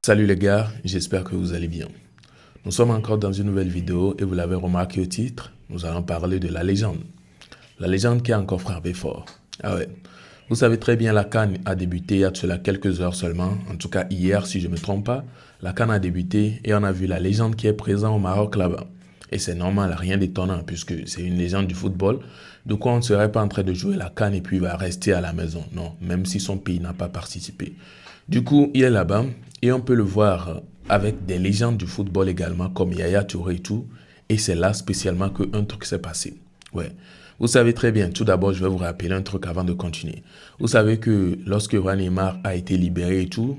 Salut les gars, j'espère que vous allez bien. Nous sommes encore dans une nouvelle vidéo et vous l'avez remarqué au titre, nous allons parler de la légende. La légende qui a encore frappé fort. Ah ouais, vous savez très bien, la CAN a débuté il y a de cela quelques heures seulement, en tout cas hier si je ne me trompe pas. La CAN a débuté et on a vu la légende qui est présente au Maroc là-bas. Et c'est normal, rien d'étonnant puisque c'est une légende du football. De quoi on ne serait pas en train de jouer la CAN et puis il va rester à la maison. Non, même si son pays n'a pas participé. Du coup, il est là-bas et on peut le voir avec des légendes du football également comme Yaya Touré et tout. Et c'est là spécialement qu'un truc s'est passé. Ouais. Vous savez très bien, tout d'abord, je vais vous rappeler un truc avant de continuer. Vous savez que lorsque Neymar a été libéré et tout,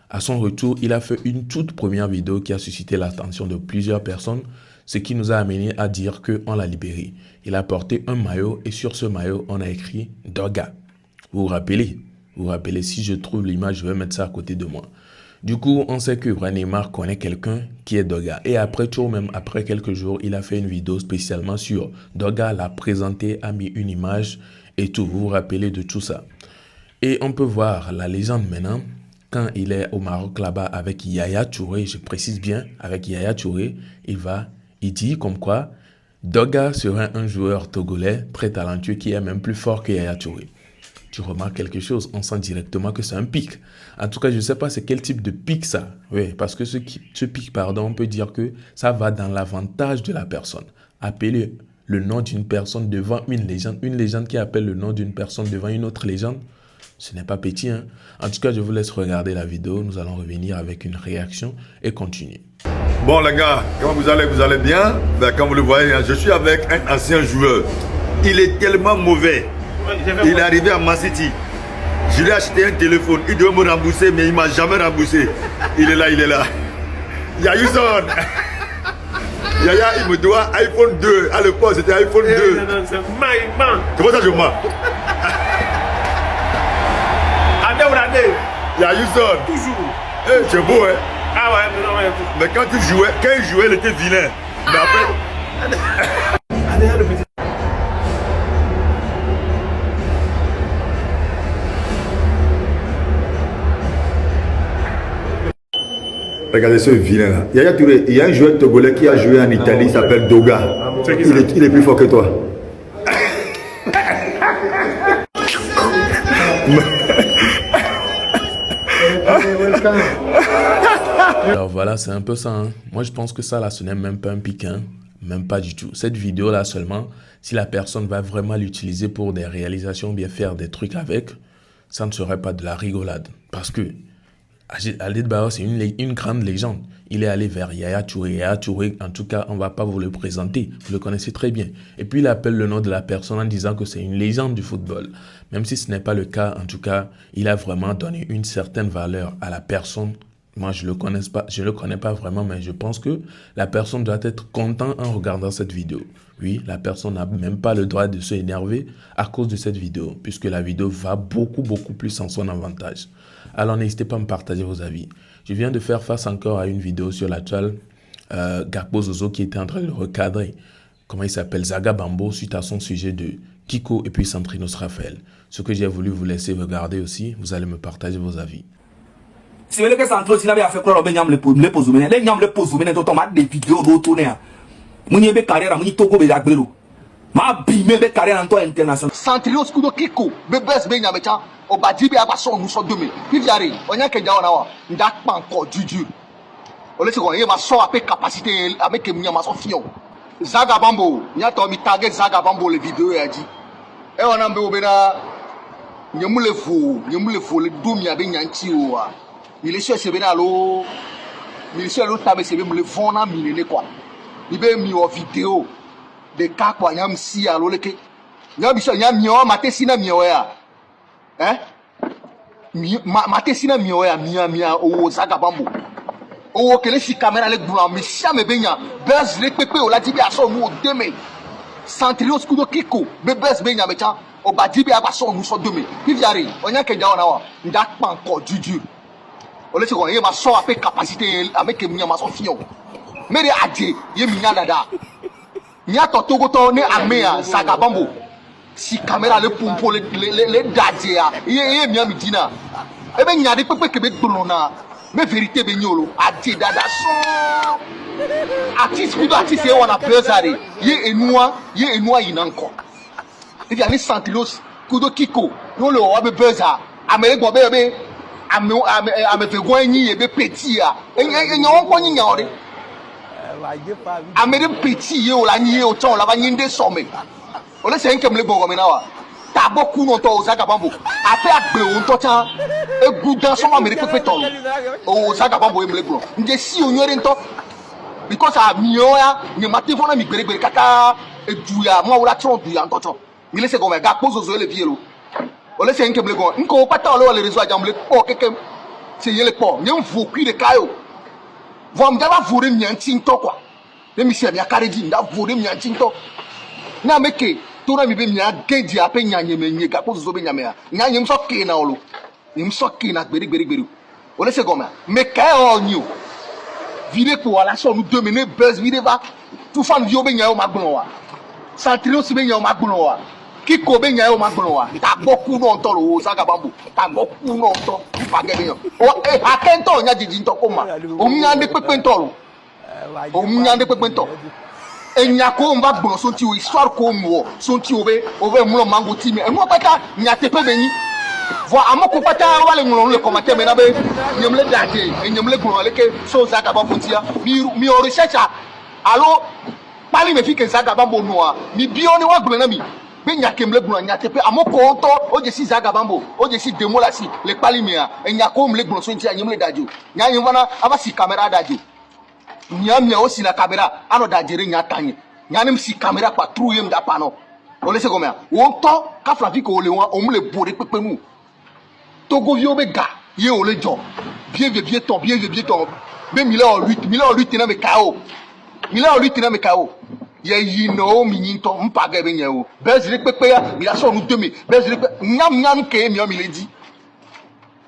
à son retour, il a fait une toute première vidéo qui a suscité l'attention de plusieurs personnes, ce qui nous a amené à dire qu'on l'a libéré. Il a porté un maillot et sur ce maillot, on a écrit « Doga ». Vous vous rappelez? Vous vous rappelez, si je trouve l'image, je vais mettre ça à côté de moi. Du coup, on sait que Neymar connaît quelqu'un qui est Doga. Et après tout, même après quelques jours, il a fait une vidéo spécialement sur Doga, l'a présenté, a mis une image et tout. Vous vous rappelez de tout ça. Et on peut voir la légende maintenant, quand il est au Maroc là-bas avec Yaya Touré, je précise bien, avec Yaya Touré, il dit comme quoi Doga serait un joueur togolais très talentueux qui est même plus fort que Yaya Touré. Tu remarques quelque chose, on sent directement que c'est un pic. En tout cas, je ne sais pas c'est quel type de pic ça. Oui, parce que ce pic, on peut dire que ça va dans l'avantage de la personne. Appeler le nom d'une personne devant une légende qui appelle le nom d'une personne devant une autre légende, ce n'est pas petit. Hein? En tout cas, je vous laisse regarder la vidéo. Nous allons revenir avec une réaction et continuer. Bon les gars, comment vous allez? Vous allez bien? Ben, comme vous le voyez, je suis avec un ancien joueur. Il est tellement mauvais. Il est arrivé à Man City. Je lui ai acheté un téléphone. Il devait me rembourser, mais il ne m'a jamais remboursé. Il est là, il est là. Yayouzon. Yaya, il me doit iPhone 2. À l'époque, c'était iPhone 2. Non, c'est maïman. Comment ça, je mens? Année. Yayouzon. Toujours. Hey, tu es beau, hein? Ah ouais, mais non, ouais. Mais quand il jouait, il était vilain. Mais après... Allez, le petit. Regardez ce vilain là. Yaya Touré, il y a un joueur togolais qui a joué en Italie, il s'appelle Doga. Il est plus fort que toi. Alors voilà, c'est un peu ça. Hein. Moi, je pense que ça là, ce n'est même pas un pic. Hein. Même pas du tout. Cette vidéo là seulement, si la personne va vraiment l'utiliser pour des réalisations, bien faire des trucs avec, ça ne serait pas de la rigolade. Parce que Khalid Bao, c'est une grande légende. Il est allé vers Yaya Touré. Yaya Touré, en tout cas, on ne va pas vous le présenter. Vous le connaissez très bien. Et puis, il appelle le nom de la personne en disant que c'est une légende du football. Même si ce n'est pas le cas, en tout cas, il a vraiment donné une certaine valeur à la personne. Moi, je ne le connais pas vraiment, mais je pense que la personne doit être contente en regardant cette vidéo. Oui, la personne n'a même pas le droit de se énerver à cause de cette vidéo, puisque la vidéo va beaucoup plus en son avantage. Alors, n'hésitez pas à me partager vos avis. Je viens de faire face encore à une vidéo sur la toile. Gakpo Zozo qui était en train de recadrer, comment il s'appelle, Zaga Bambo, suite à son sujet de Kiko et puis Santrinos Raphaël. Ce que j'ai voulu vous laisser regarder aussi, vous allez me partager vos avis. Si vous voulez que Santrinos il avait fait quoi, le pose le tomate des vidéos d'autourner. Mouni be carrière, mouni togo be jagbelo. Ma bimé be carrière en toi international. Santrinos kudo Kiko, bebes be nyamecha. Obadibi abaso nous sommes 2000. Puis yari, on y a que jaona ndak pas encore du. On laisse qu'on y ma so avec capacité avec munya ma so fion. Zaga Bambo, nya to mi target Zaga Bambo le vidéo a dit. Et on a mbe obena nyemule fo le domi abe nyanti o. Il est sûr c'est bena lo. Il est sûr lo tabe c'est me le fona minene quoi. Il be mi o vidéo de cas quoi nyam si alo le ke. Nyam biso nyam mi o mate sina mi o ya. Hein? Mate sina mioya mia o Zaga Bambo. O kele si caméra le boulan mi chame benya. Buzz le pepe o la dibi aso nous demain. Santrinos kudo Kiko, bebes benya mecha. O badibi abaso nous sommes 2000. Puis yari, on y a que jaona wa. Ndak pas encore du. On laisse qu'on y ma so avec capacité avec munya ma so fion. Mais de adje, ye minya dada. Nya to togo to ne amea Zaga Bambo. Si caméra le pompo le dadje ya. Ye miya midina. Ebe nyade pepe kebe dolona. mais vérité benyolo a dit dada son artiste plutôt artiste on a pesare ye enua inanko if ya ni santilos kudo kiko no le wa be beza amele gbo be ame fe gwan yin ye be petit a enya won ko yin yan re amele petit ye o la yin ye o ton la ba yin de some o le se en kemle gbo mi na wa ta boku no to Zaga Bambo ape agbe o to tan egudan so ma mere pepe ton o Zaga Bambo e mle gbo nje si onwere nto because amio ya ni mate fona mi gbere kaka eduya mo wura tron duya ntoto mi le se go me ga pozozo le vielo o le se nke mle go nko pata o le wale rezo ajam le po keke se yele po nyem vo kwi de kayo vom daba vore mi anti nto kwa le mi se mi akare di nda vore mi anti nto na meke tora mi be mi ageji ape nyanye menye ga pozozo be nyame ya nyanye mso ke na olo ni mso ke na gbere o le se go me ka o nyu vide pour la so nous dominer buzz vide va tout fan vio be nya o magbon wa Santrino si be nya o magbon wa Kiko be nya o magbon wa ta boku no nto lo Zaga Bambo ta boku no nto pa ge be nya o akento nya jiji nto ko ma o nya de pepe nto lo o nya de pepe nto enya ko mba gbon so ti o histoire ko mo so ti o be mu no mango ti mi e mo pata nya tepe be yin vo amoko pata wale ngolo le commentaire mais na be nyemle daje nyemle gbon le ke so Zaga Bambo tia mi o recherche allo pali me fi ke Zaga Bambo no mi bio ni wa gbon na mi be nya kemle gbon nya tepe amoko to o je si Zaga Bambo o je si demo la si le pali mi a enya ko mle gbon so tia nyemle daje nya yin wana aba si camera daje nya o si na camera ano dajere nya tanye nya nim si camera pa trouye mda pano o le se go me o to ka flavi ko le won o mle bore pepe mu Togo vio be ga ye o le jo bien ton be mi le o 8 na me kao ye yi no mi yin to mpa ga be nya o bezire pepe ya mi la so nu demi bezire nyam ke mi o mi le di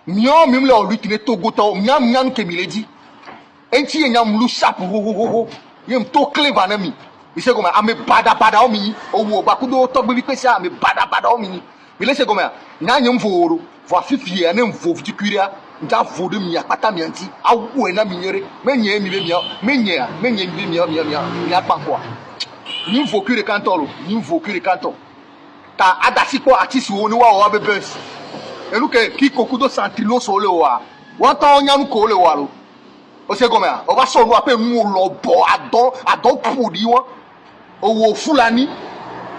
mi o mi le o 8 ne Togo to nyam ke mi le di enti ye nyam lu sharp ho ye mto clever na mi ise go ma ame bada o mi owo ba kudo to gbe bi pese ame bada o mi le se go ma nya nyam foro vo fifi e na mvo fitikuria nta vodo mi akpata mi anti awu e na mi nyere menye mi be mi mi akpanko ni mvo kure kantolo ta adasi ko artist wo ni wa be best eluke ki kokudo Santrino so le wa won ta onya nu ko le wa lo o se go ma o ba so nu ape mu lo bo adon pudi won owo Fulani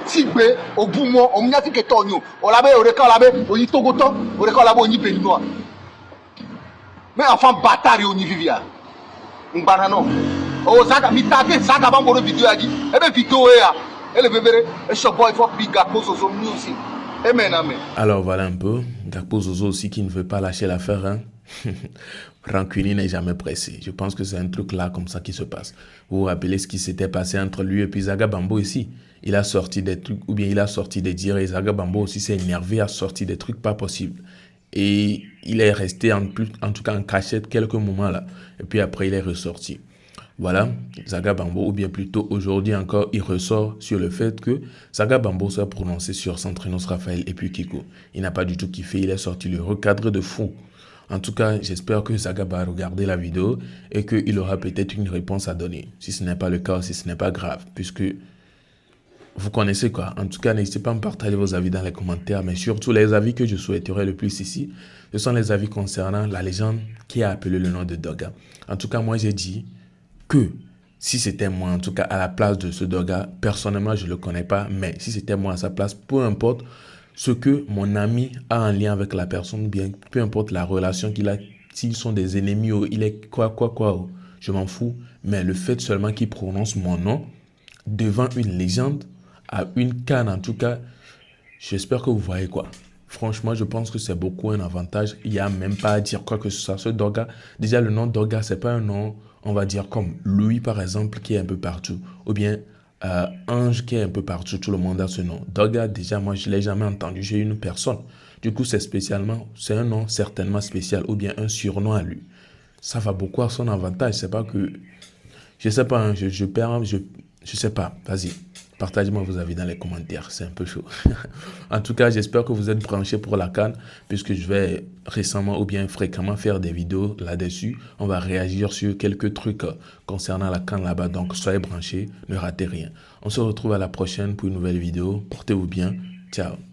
Tigbe obumo omnya fi keto nyu olabe oreka olabe oyi Togo to oreka olabe onyi Beninoa me enfant batari onyi vivia ngbana no o Zaga mi take Zaga Bambo video agi ebe video ya ele bebere e shop boy for big Gakpo Zozo music amen. Alors voilà un peu Gakpo Zozo aussi qui ne veut pas lâcher l'affaire hein. Rancuni n'est jamais pressé. Je pense que c'est un truc là comme ça qui se passe. Vous vous rappelez ce qui s'était passé entre lui et puis Zaga Bambo ici. Il a sorti des trucs, ou bien il a sorti des dires et Zaga Bambo aussi s'est énervé, a sorti des trucs pas possibles. Et il est resté en tout cas en cachette quelques moments là. Et puis après il est ressorti. Voilà, Zaga Bambo, ou bien plutôt aujourd'hui encore, il ressort sur le fait que Zaga Bambo s'est prononcé sur Santrinos Raphaël et puis Kiko. Il n'a pas du tout kiffé, il est sorti le recadre de fou. En tout cas, j'espère que Zaga va regarder la vidéo et qu'il aura peut-être une réponse à donner. Si ce n'est pas le cas, si ce n'est pas grave, puisque vous connaissez quoi. En tout cas, n'hésitez pas à me partager vos avis dans les commentaires, mais surtout les avis que je souhaiterais le plus ici, ce sont les avis concernant la légende qui a appelé le nom de Doga. En tout cas, moi j'ai dit que si c'était moi, en tout cas à la place de ce Doga, personnellement je ne le connais pas, mais si c'était moi à sa place, peu importe ce que mon ami a en lien avec la personne, bien, peu importe la relation qu'il a, s'ils sont des ennemis ou il est quoi, je m'en fous, mais le fait seulement qu'il prononce mon nom devant une légende, à une canne en tout cas, j'espère que vous voyez quoi. Franchement, je pense que c'est beaucoup un avantage. Il n'y a même pas à dire quoi que ce soit. Ce Doga, déjà le nom Doga, c'est pas un nom, on va dire comme Louis par exemple, qui est un peu partout. Ou bien Ange qui est un peu partout, tout le monde a ce nom. Doga, déjà, moi je ne l'ai jamais entendu chez une personne. Du coup, c'est un nom certainement spécial ou bien un surnom à lui. Ça va beaucoup à son avantage. C'est pas que, je sais pas, je sais pas, vas-y. Partagez-moi vos avis dans les commentaires, c'est un peu chaud. En tout cas, j'espère que vous êtes branchés pour la CAN, puisque je vais récemment ou bien fréquemment faire des vidéos là-dessus. On va réagir sur quelques trucs concernant la CAN là-bas, donc soyez branchés, ne ratez rien. On se retrouve à la prochaine pour une nouvelle vidéo. Portez-vous bien, ciao.